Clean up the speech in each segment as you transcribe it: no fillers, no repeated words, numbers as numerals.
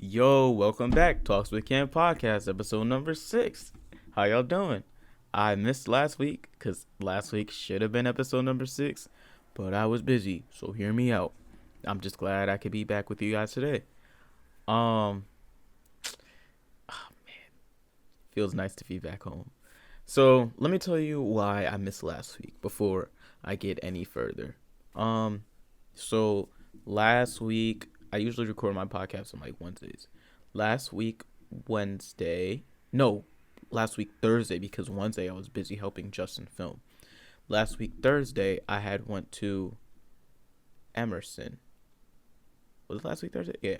Yo, welcome back. Talks with Ken podcast, episode number 6. How y'all doing? I missed last week because last week should have been episode number 6, but I was busy, so hear me out. I'm just glad I could be back with you guys today. Um, Feels nice to be back home. So let me tell you why I missed last week before I get any further. Um, so last week I usually record my podcast on like Wednesdays. Last week Wednesday, no, last week Thursday because Wednesday I was busy helping Justin film. Last week Thursday I had went to Emerson. Was it last week Thursday? Yeah,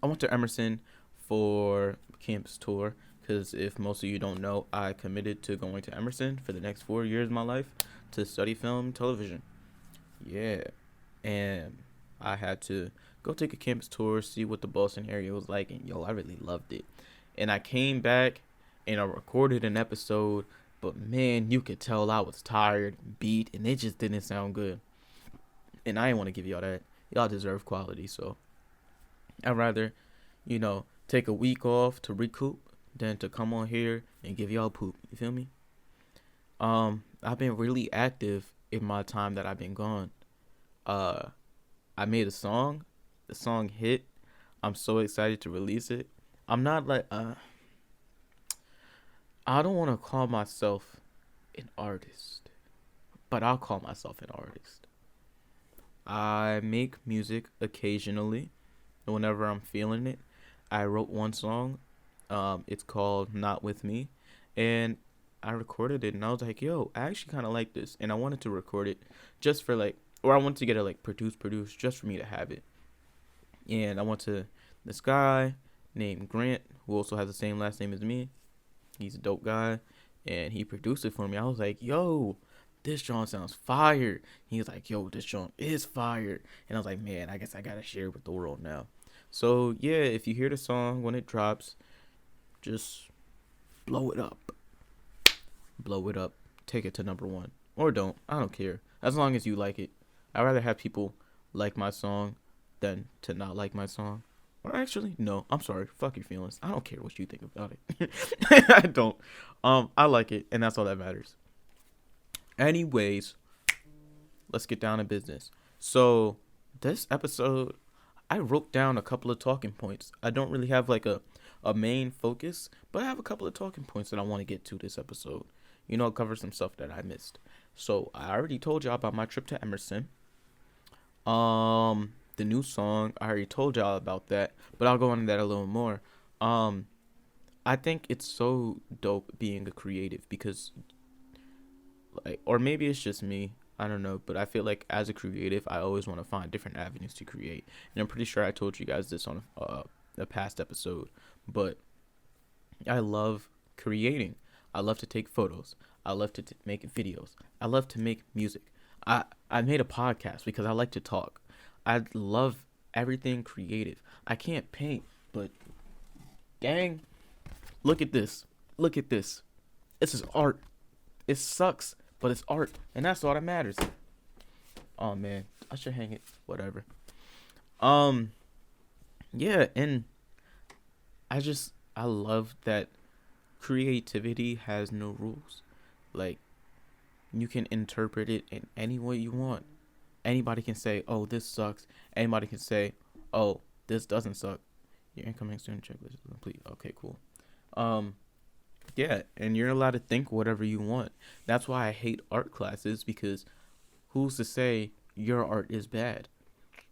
I went to Emerson for campus tour because if most of you don't know, I committed to going to Emerson for the next 4 years of my life to study film and television. Yeah, and I had to go take a campus tour, see what the Boston area was like, and yo, I really loved it. And I came back and I recorded an episode, but man, you could tell I was tired, beat, and it just didn't sound good. And I didn't want to give y'all that. Y'all deserve quality, so I'd rather, take a week off to recoup than to come on here and give y'all poop. You feel me? I've been really active in my time that I've been gone. I made a song. The song hit. I'm so excited to release it. I'm not like I don't want to call myself an artist, but I'll call myself an artist. I make music occasionally whenever I'm feeling it. I wrote one song. It's called Not With Me, and I recorded it and I was like, yo, I actually kind of like this, and I wanted to record it just for like, or I wanted to get it like produced just for me to have it. And I went to this guy named Grant who also has the same last name as me. He's a dope guy, and he produced it for me. I was like, yo, this joint sounds fire. He was like, yo, this joint is fire. And I was like, man, I guess I gotta share it with the world now. So yeah, if you hear the song when it drops, just blow it up. Blow it up. Take it to number one. Or don't. I don't care. As long as you like it. I'd rather have people like my song than to not like my song. Or actually, no. I'm sorry. Fuck your feelings. I don't care what you think about it. I don't. I like it, and that's all that matters. Anyways, let's get down to business. So, this episode, I wrote down a couple of talking points. I don't really have like a main focus, but I have a couple of talking points that I want to get to this episode. Cover some stuff that I missed. So I already told y'all about my trip to Emerson. The new song, I already told y'all about that, but I'll go into that a little more. I think it's so dope being a creative because, like, or maybe it's just me. I don't know, but I feel like as a creative, I always want to find different avenues to create. And I'm pretty sure I told you guys this on a past episode, but I love creating. I love to take photos. I love to make videos. I love to make music. I made a podcast because I like to talk. I love everything creative. I can't paint, but dang, look at this. Look at this. This is art. It sucks, but it's art, and that's all that matters. Oh man, I should hang it. Whatever. Yeah, and I love that creativity has no rules. Like, you can interpret it in any way you want. Anybody can say, oh, this sucks. Anybody can say, oh, this doesn't suck. Your incoming student checklist is complete. Okay, cool. Yeah, and you're allowed to think whatever you want. That's why I hate art classes, because who's to say your art is bad?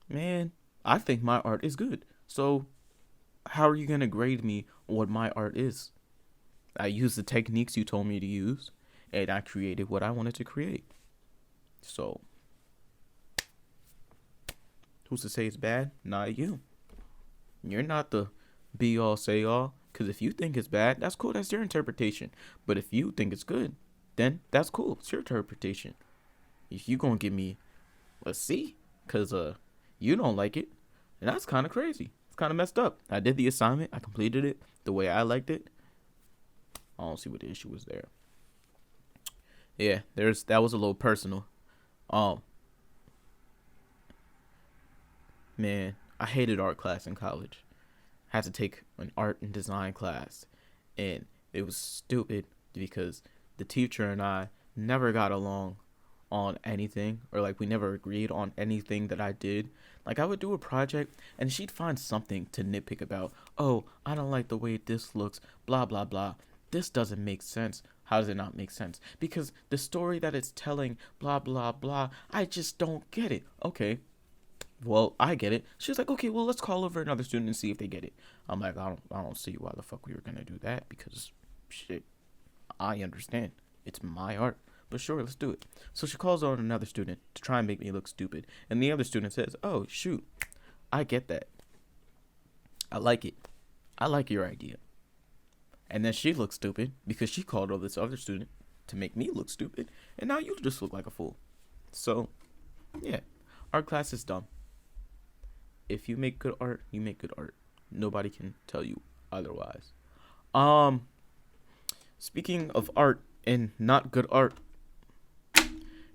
Man, I think my art is good. So how are you going to grade me on what my art is? I used the techniques you told me to use, and I created what I wanted to create. So who's to say it's bad? Not you. You're not the be all say all. Because if you think it's bad, that's cool. That's your interpretation. But if you think it's good, then that's cool. It's your interpretation. If you gonna give me a C, because you don't like it, and that's kind of crazy. It's kind of messed up. I did the assignment. I completed it the way I liked it. I don't see what the issue was there. Yeah, that was a little personal. Man, I hated art class in college. had to take an art and design class, and it was stupid because the teacher and I never got along on anything, or like we never agreed on anything that I did. Like I would do a project and she'd find something to nitpick about. Oh, I don't like the way this looks, blah blah blah. This doesn't make sense. How does it not make sense? Because the story that it's telling, blah blah blah, I just don't get it. Okay, well, I get it. She's like, okay, well, let's call over another student and see if they get it. I'm like, I don't see why the fuck we were gonna do that, because shit, I understand. It's my art. But sure, let's do it. So she calls on another student to try and make me look stupid. And the other student says, oh, shoot, I get that. I like it. I like your idea. And then she looks stupid because she called on this other student to make me look stupid. And now you just look like a fool. So, yeah, art class is dumb. If you make good art, you make good art. Nobody can tell you otherwise. Speaking of art and not good art,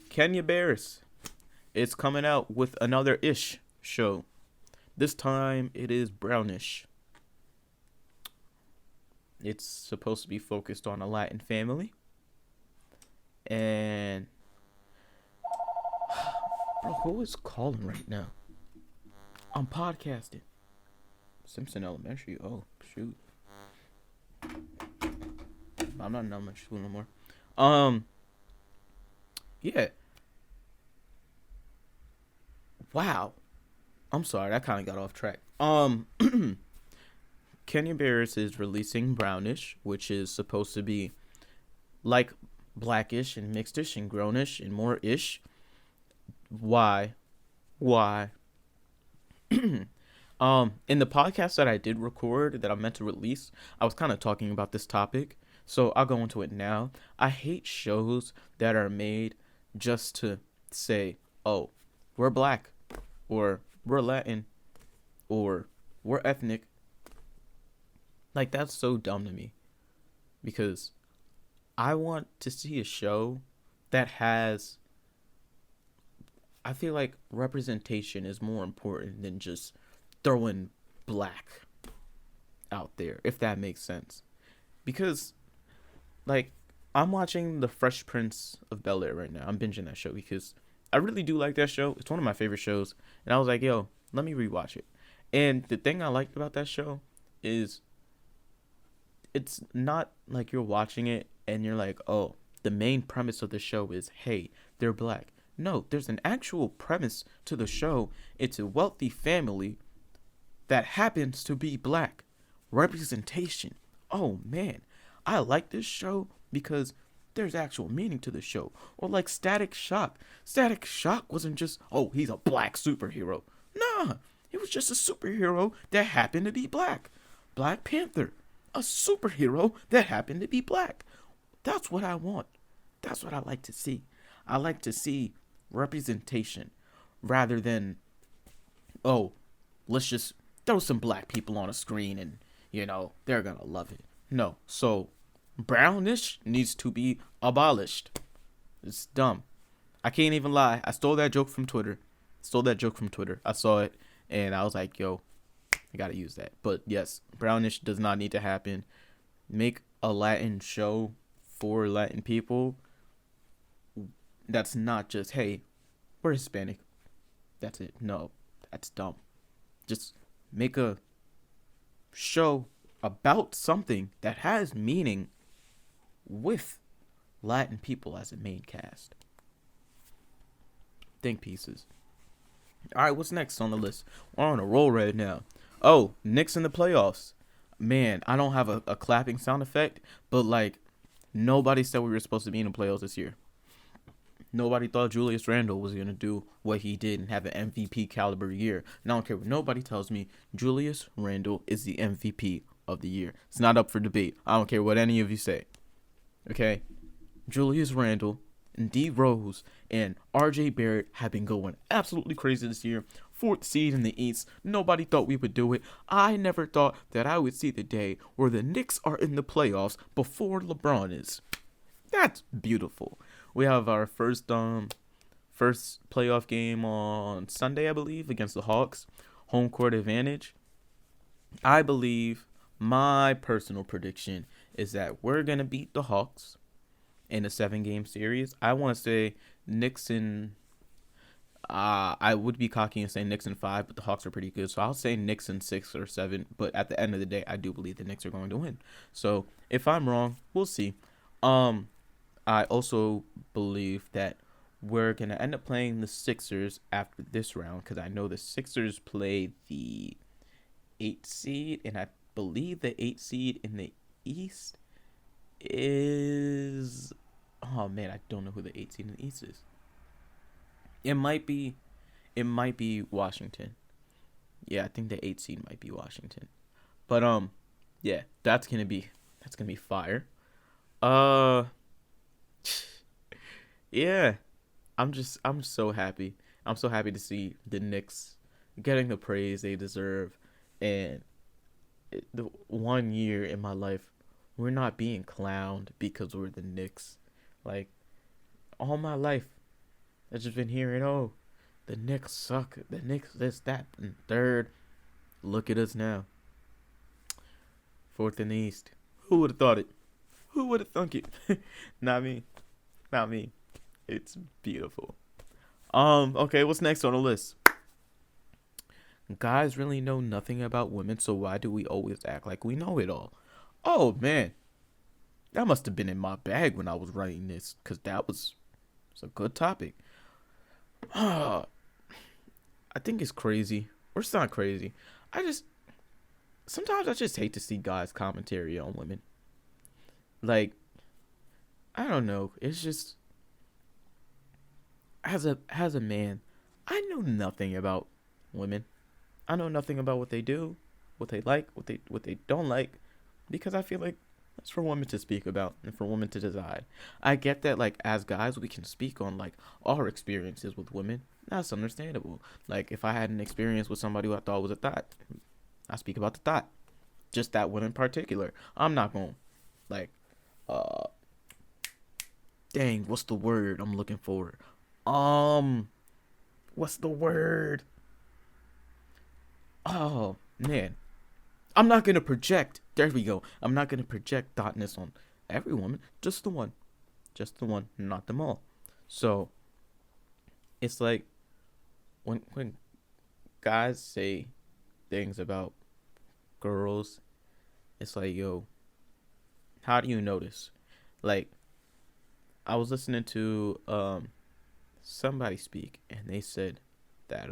Kenya Barris is coming out with another ish show. This time it is brownish. It's supposed to be focused on a Latin family. And bro, who is calling right now? I'm podcasting. Simpson Elementary. Oh, shoot. I'm not in elementary school no more. Yeah. Wow. I'm sorry, that kind of got off track. Kenya Barris is releasing Brownish, which is supposed to be like blackish and mixedish and grownish and more ish. Why? In the podcast that I did record that I meant to release, I was kind of talking about this topic, so I'll go into it now. I hate shows that are made just to say, oh, we're black, or we're Latin, or we're ethnic. Like, that's so dumb to me, because I want to see a show that has, I feel like representation is more important than just throwing black out there, if that makes sense. Because, like, I'm watching The Fresh Prince of Bel-Air right now. I'm binging that show because I really do like that show. It's one of my favorite shows. And I was like, yo, let me rewatch it. And the thing I liked about that show is it's not like you're watching it and you're like, oh, the main premise of the show is, hey, they're black. No, there's an actual premise to the show. It's a wealthy family that happens to be black. Representation. Oh, man. I like this show because there's actual meaning to the show. Or like Static Shock. Static Shock wasn't just, oh, he's a black superhero. Nah, he was just a superhero that happened to be black. Black Panther. A superhero that happened to be black. That's what I want. That's what I like to see. I like to see representation rather than, oh, let's just throw some black people on a screen and, you know, they're gonna love it. No. So brownish needs to be abolished. It's dumb. I can't even lie. I stole that joke from Twitter. I saw it and I was like, yo, I gotta use that. But yes, brownish does not need to happen. Make a Latin show for Latin people. That's not just, hey, we're Hispanic. That's it. No, that's dumb. Just make a show about something that has meaning with Latin people as a main cast. Think pieces. Alright, what's next on the list? We're on a roll right now. Oh, Knicks in the playoffs. Man, I don't have a clapping sound effect, but like, nobody said we were supposed to be in the playoffs this year. Nobody thought Julius Randle was going to do what he did and have an MVP caliber year. And I don't care what nobody tells me. Julius Randle is the MVP of the year. It's not up for debate. I don't care what any of you say. Okay? Julius Randle and D Rose and RJ Barrett have been going absolutely crazy this year. 4th seed in the East. Nobody thought we would do it. I never thought that I would see the day where the Knicks are in the playoffs before LeBron is. That's beautiful. We have our first playoff game on Sunday, I believe, against the Hawks. Home court advantage. I believe my personal prediction is that we're gonna beat the Hawks in a 7 game series. I want to say Knicks in. I would be cocky and say Knicks in 5, but the Hawks are pretty good, so I'll say Knicks in 6 or 7. But at the end of the day, I do believe the Knicks are going to win. So if I'm wrong, we'll see. Um, I also believe that we're gonna end up playing the Sixers after this round because I know the Sixers play the 8 seed, and I believe the 8 seed in the East is. Oh man, I don't know who the 8 seed in the East is. It might be. It might be Washington. Yeah, I think the 8 seed might be Washington. But yeah, that's gonna be fire. Uh, yeah, I'm so happy. I'm so happy to see the Knicks getting the praise they deserve, and the 1 year in my life, we're not being clowned because we're the Knicks. Like all my life, I've just been hearing, oh, the Knicks suck. The Knicks this, that, and third. Look at us now, fourth in the East. Who would have thought it? Who would have thunk it? Not me. Not me. It's beautiful. Okay, what's next on the list? Guys really know nothing about women, so why do we always act like we know it all? Oh man, that must have been in my bag when I was writing this, cause it's a good topic. I think it's crazy, or it's not crazy. I just sometimes I just hate to see guys commentary on women. Like I don't know, it's just as a man, I know nothing about women. I know nothing about what they do, what they like, what they don't like, because I feel like that's for women to speak about and for women to decide. I get that like as guys we can speak on like our experiences with women. That's understandable. Like if I had an experience with somebody who I thought was a thought, I speak about the thought. Just that one in particular. I'm not going to like uh dang, what's the word I'm looking for? Um what's the word? Oh man, I'm not gonna project. There we go. I'm not gonna project thoughtness on every woman, just the one, not them all. So it's like when guys say things about girls, it's like yo, how do you notice? Like I was listening to somebody speak, and they said that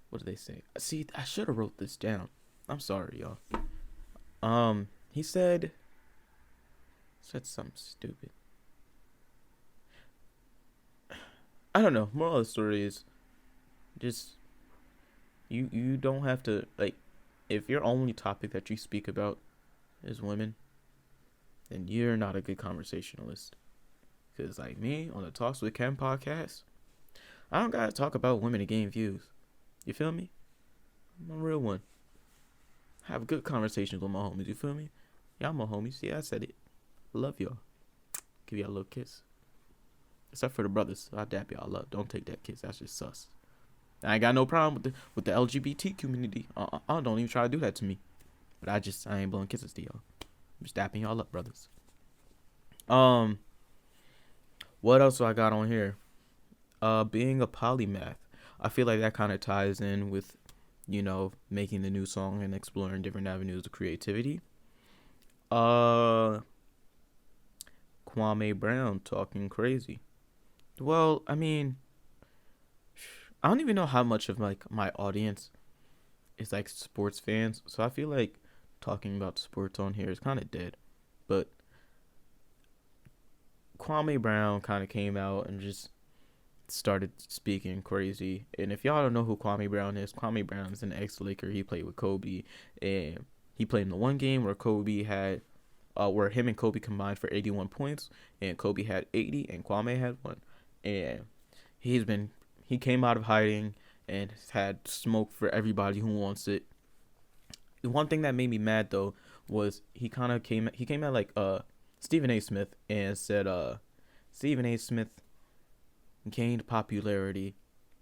what did they say? See, I should have wrote this down. I'm sorry, y'all. He said something stupid. I don't know. Moral of the story is just you don't have to like if your only topic that you speak about is women, then you're not a good conversationalist. Cause like me on the Talks with Ken podcast, I don't gotta talk about women to gain views. You feel me? I'm a real one. Have good conversations with my homies. You feel me? Y'all my homies. Yeah, I said it. Love y'all. Give y'all a little kiss. Except for the brothers. I dap y'all up. Don't take that kiss. That's just sus. I ain't got no problem with the LGBT community. Don't even try to do that to me. But I ain't blowing kisses to y'all. I'm just dapping y'all up, brothers. What else do I got on here? Being a polymath. I feel like that kind of ties in with, making the new song and exploring different avenues of creativity. Kwame Brown talking crazy. Well, I mean, I don't even know how much of like my audience is like sports fans, so I feel like talking about sports on here is kind of dead. But Kwame Brown kind of came out and just started speaking crazy. And if y'all don't know who Kwame Brown is an ex-Laker. He played with Kobe, and he played in the one game where Kobe had, where him and Kobe combined for 81 points, and Kobe had 80, and Kwame had 1. And he came out of hiding and had smoke for everybody who wants it. The one thing that made me mad though was he came at like Stephen A. Smith and said Stephen A. Smith gained popularity,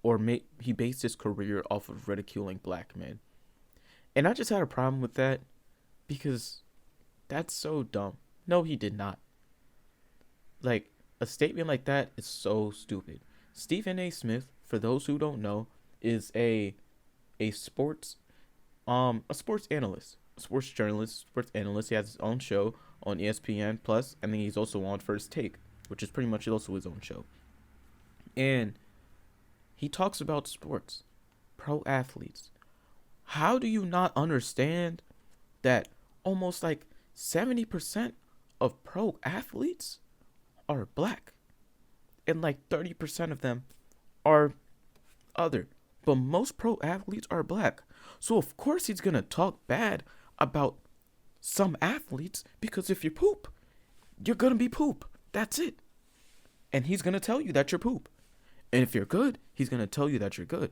or he based his career off of ridiculing black men. And I just had a problem with that because that's so dumb. No, he did not. Like, a statement like that is so stupid. Stephen A. Smith, for those who don't know, is a sports a sports analyst, a sports journalist, sports analyst. He has his own show on ESPN Plus, and then he's also on First Take, which is pretty much also his own show. And he talks about sports, pro athletes. How do you not understand that almost like 70% of pro athletes are black and like 30% of them are other? But most pro athletes are black. So of course he's going to talk bad about some athletes because if you poop, you're going to be poop. That's it. And he's going to tell you that you're poop. And if you're good, he's going to tell you that you're good.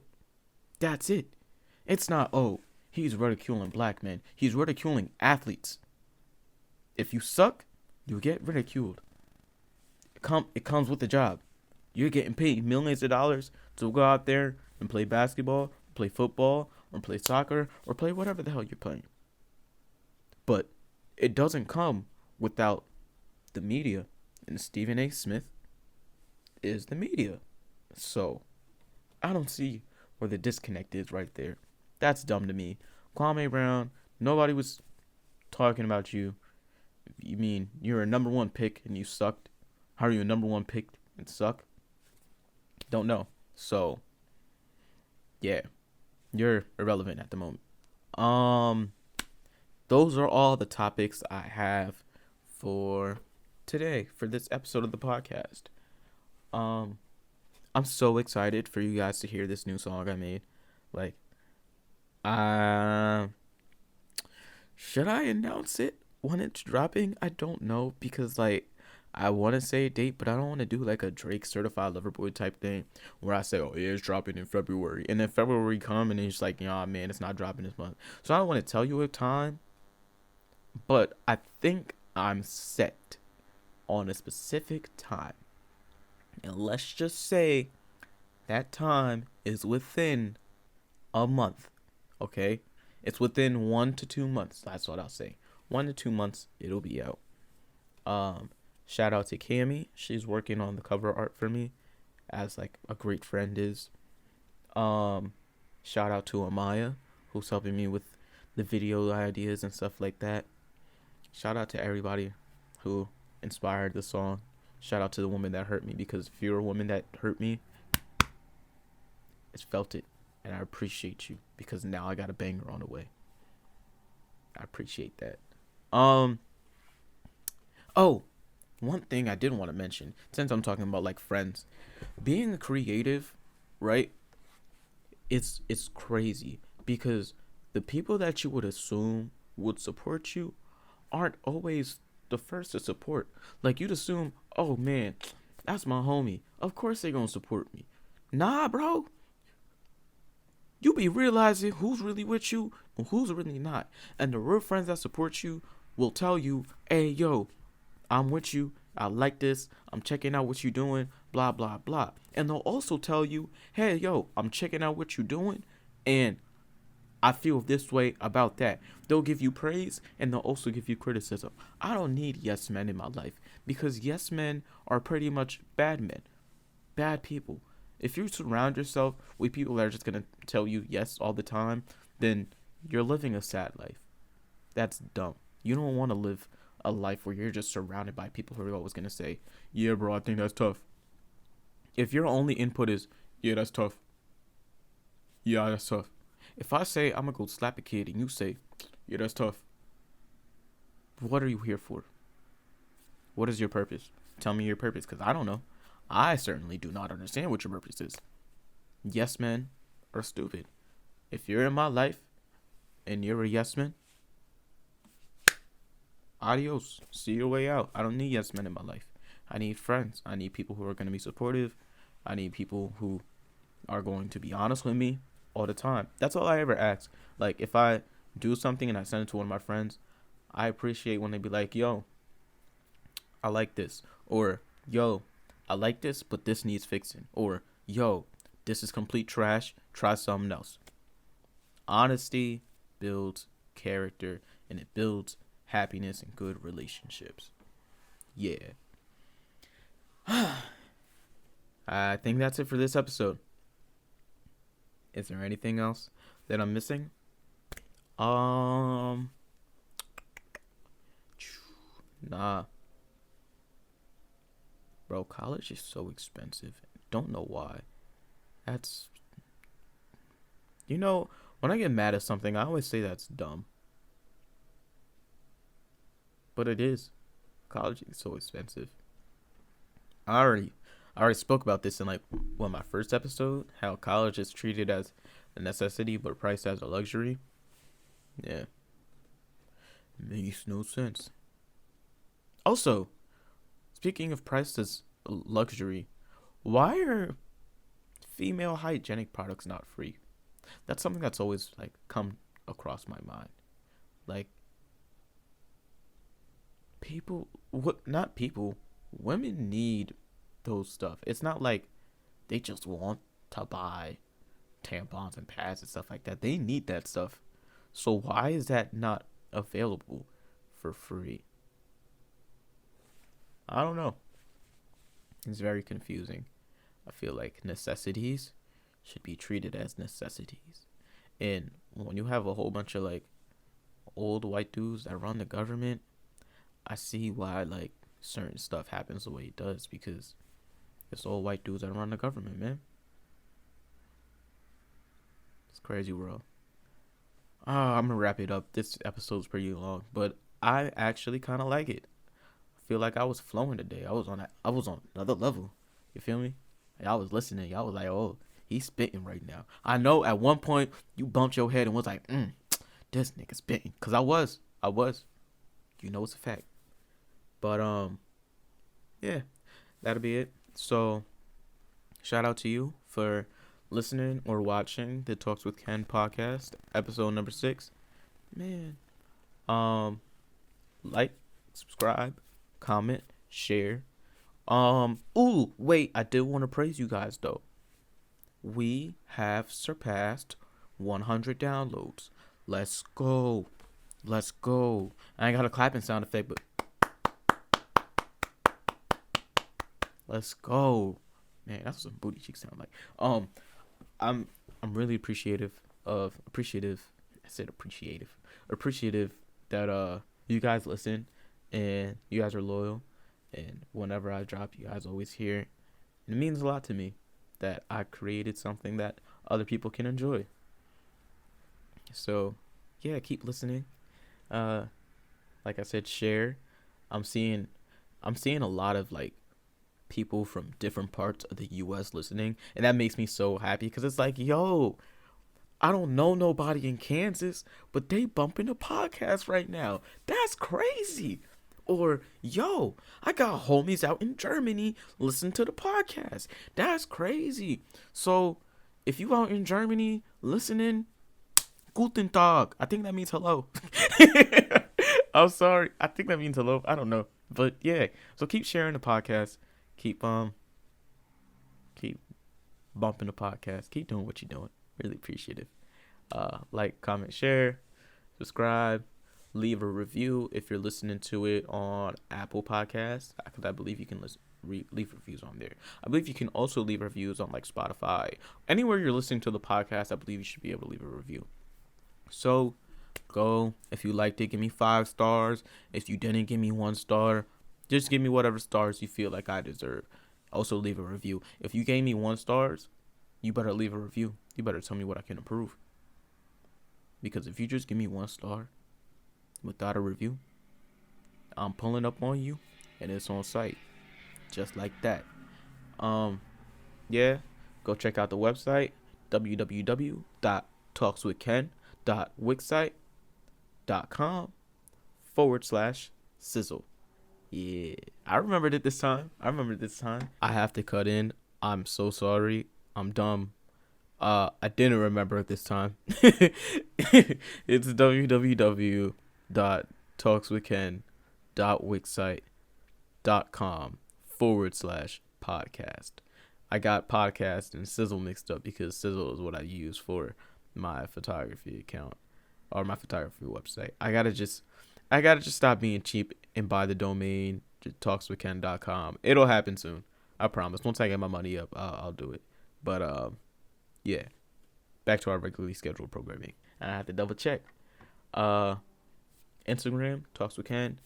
That's it. It's not, oh, he's ridiculing black men. He's ridiculing athletes. If you suck, you get ridiculed. It comes with the job. You're getting paid millions of dollars to go out there and play basketball, play football, or play soccer, or play whatever the hell you're playing. But it doesn't come without the media. And Stephen A. Smith is the media. So I don't see where the disconnect is right there. That's dumb to me. Kwame Brown, nobody was talking about you. You mean you're a number one pick and you sucked? How are you a number one pick and suck? Don't know. So, yeah, you're irrelevant at the moment. Those are all the topics I have for today, for this episode of the podcast. I'm so excited for you guys to hear this new song I made. Like, should I announce it when it's dropping? I don't know, because like I want to say a date, but I don't want to do like a Drake Certified Lover Boy type thing where I say, oh yeah, it's dropping in February, and then February come and it's like, yeah, man, it's not dropping this month. So I don't want to tell you a time, but I think I'm set on a specific time. And let's just say that time is within a month, okay? It's within 1 to 2 months. That's what I'll say. 1 to 2 months, it'll be out. Shout out to Cammy. She's working on the cover art for me, as like a great friend is. Shout out to Amaya, who's helping me with the video ideas and stuff like that. Shout out to everybody who inspired the song. Shout out to the woman that hurt me, because if you're a woman that hurt me, it's felt it. And I appreciate you, because now I got a banger on the way. I appreciate that. Oh, one thing I did want to mention, since I'm talking about like friends, being a creative, right? It's crazy, because the people that you would assume would support you aren't always the first to support. Like, you'd assume, oh man, that's my homie, of course they gonna support me. Nah, bro. You be realizing who's really with you and who's really not. And the real friends that support you will tell you, hey, yo, I'm with you. I like this. I'm checking out what you're doing. Blah, blah, blah. And they'll also tell you, hey, yo, I'm checking out what you're doing, and I feel this way about that. They'll give you praise, and they'll also give you criticism. I don't need yes men in my life, because yes men are pretty much bad men. Bad people. If you surround yourself with people that are just going to tell you yes all the time, then you're living a sad life. That's dumb. You don't want to live a life where you're just surrounded by people who are always going to say, yeah, bro, I think that's tough. If your only input is, yeah, that's tough. Yeah, that's tough. If I say I'm going to go slap a kid and you say, yeah, that's tough, what are you here for? What is your purpose? Tell me your purpose, because I don't know. I certainly do not understand what your purpose is. Yes men are stupid. If you're in my life and you're a yes man, adios. See your way out. I don't need yes men in my life. I need friends. I need people who are going to be supportive. I need people who are going to be honest with me all the time. That's all I ever ask. Like, if I do something and I send it to one of my friends, I appreciate when they be like, yo, I like this. Or, yo, I like this, but this needs fixing. Or, yo, this is complete trash. Try something else. Honesty builds character, and it builds happiness and good relationships. Yeah. I think that's it for this episode. Is there anything else that I'm missing? Nah. Bro, college is so expensive. Don't know why. That's, when I get mad at something, I always say that's dumb. But it is. College is so expensive. I already spoke about this in my first episode, how college is treated as a necessity but priced as a luxury. Yeah. It makes no sense. Also, speaking of priced as a luxury, why are female hygienic products not free? That's something that's always come across my mind. Women need those stuff. It's not like they just want to buy tampons and pads and stuff like that. They need that stuff. So why is that not available for free? I don't know. It's very confusing. I feel like necessities should be treated as necessities. And when you have a whole bunch of old white dudes that run the government, I see why certain stuff happens the way it does, because it's old white dudes that run the government, man. It's crazy world. I'm gonna wrap it up. This episode's pretty long, but I actually kind of like it. I feel like I was flowing today. I was on another level. You feel me? I was listening. Y'all was like, oh, he's spitting right now. I know at one point you bumped your head and was like, this nigga spitting. Cause I was. It's a fact. But yeah, that'll be it. So shout out to you for listening or watching the Talks with Ken podcast, episode number 6. Man, like, subscribe, comment, share. Wait, I did want to praise you guys though. We have surpassed 100 downloads. Let's go. I ain't got a clapping sound effect, but let's go. Man, that's what some booty cheeks sound like. I'm really appreciative that you guys listen and you guys are loyal, and whenever I drop, you guys always hear. And it means a lot to me that I created something that other people can enjoy. So yeah, keep listening. Like I said, share. I'm seeing a lot of people from different parts of the US listening, and that makes me so happy, because it's yo, I don't know nobody in Kansas, but they bumping the podcast right now. That's crazy. Or yo, I got homies out in Germany listen to the podcast. That's crazy. So if you out in Germany listening, Guten Tag. I think that means hello. I'm sorry. I think that means hello. I don't know. But yeah. So keep sharing the podcast. Keep bumping the podcast. Keep doing what you're doing. Really appreciative. Like, comment, share, subscribe, leave a review if you're listening to it on Apple Podcasts, because I believe you can leave reviews on there. I believe you can also leave reviews on Spotify. Anywhere you're listening to the podcast, I believe you should be able to leave a review. So go. If you liked it, give me 5 stars. If you didn't, give me 1 star. Just give me whatever stars you feel like I deserve. Also leave a review. If you gave me 1 stars, you better leave a review. You better tell me what I can improve. Because if you just give me 1 star without a review, I'm pulling up on you and it's on site. Just like that. Yeah. Go check out the website, www.talkswithken.wixsite.com/sizzle. Yeah, I remembered it this time. I have to cut in. I'm so sorry. I'm dumb. I didn't remember it this time. It's www.talkswithken.wixsite.com/podcast. I got podcast and sizzle mixed up because sizzle is what I use for my photography account. or my photography website. I gotta just stop being cheap and buy the domain talkswithken.com. It'll happen soon. I promise. Once I get my money up, I'll do it. But yeah. Back to our regularly scheduled programming. And I have to double check. Instagram talks with Ken.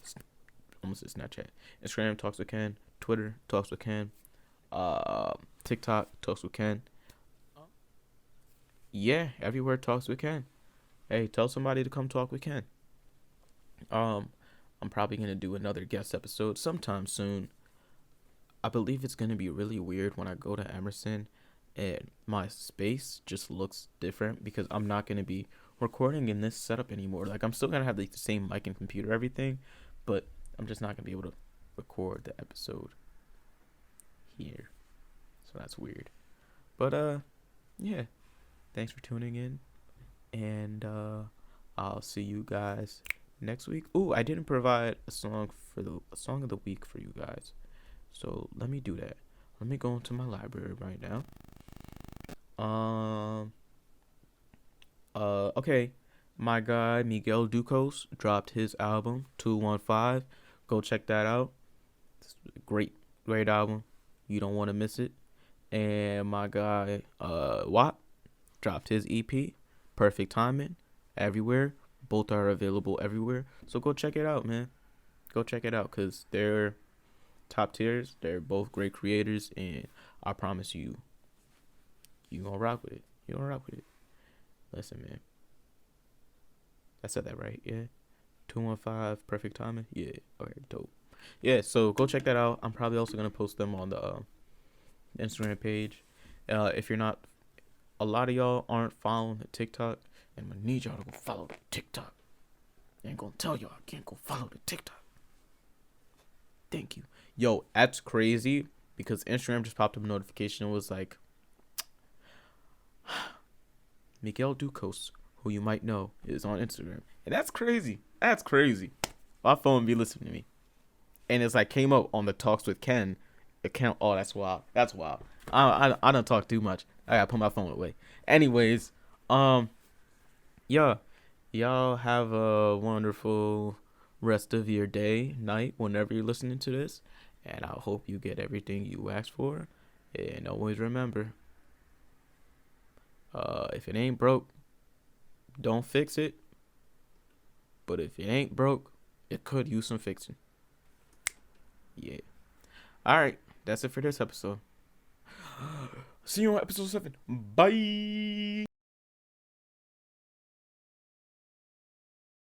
Almost said Snapchat. Instagram talks with Ken. Twitter talks with Ken. TikTok talks with Ken. Yeah, everywhere talks with Ken. Hey, tell somebody to come talk with Ken. I'm probably gonna do another guest episode sometime soon. I believe it's gonna be really weird when I go to Emerson and my space just looks different because I'm not gonna be recording in this setup anymore. Like I'm still gonna have like the same mic and computer, everything, but I'm just not gonna be able to record the episode here. So that's weird. But yeah. Thanks for tuning in. And I'll see you guys next week. Ooh, I didn't provide a song of the week for you guys. So let me do that. Let me go into my library right now. Okay. My guy Miguel Ducos dropped his album 215. Go check that out. It's a great album. You don't want to miss it. And my guy Watt dropped his EP, Perfect Timing, everywhere. Both are available everywhere. So go check it out, man. Go check it out because they're top tiers. They're both great creators, and I promise you, you gonna rock with it. You gonna rock with it. Listen, man. I said that right, yeah? 215, Perfect Timing? Yeah, okay, dope. Yeah, so go check that out. I'm probably also gonna post them on the Instagram page. If you're not, a lot of y'all aren't following the TikTok, and I need y'all to go follow the TikTok. I ain't gonna tell y'all I can't go follow the TikTok. Thank you. Yo, that's crazy because Instagram just popped up a notification. It was like, Miguel Ducos, who you might know, is on Instagram. And that's crazy. That's crazy. My phone be listening to me. And it's like came up on the Talks with Ken account. Oh, that's wild. That's wild. I don't talk too much. I gotta put my phone away. Anyways, yeah, y'all have a wonderful rest of your day, night, whenever you're listening to this, and I hope you get everything you asked for. And always remember, if it ain't broke, don't fix it. But if it ain't broke, it could use some fixing. Yeah. All right, that's it for this episode. See you on episode 7. Bye.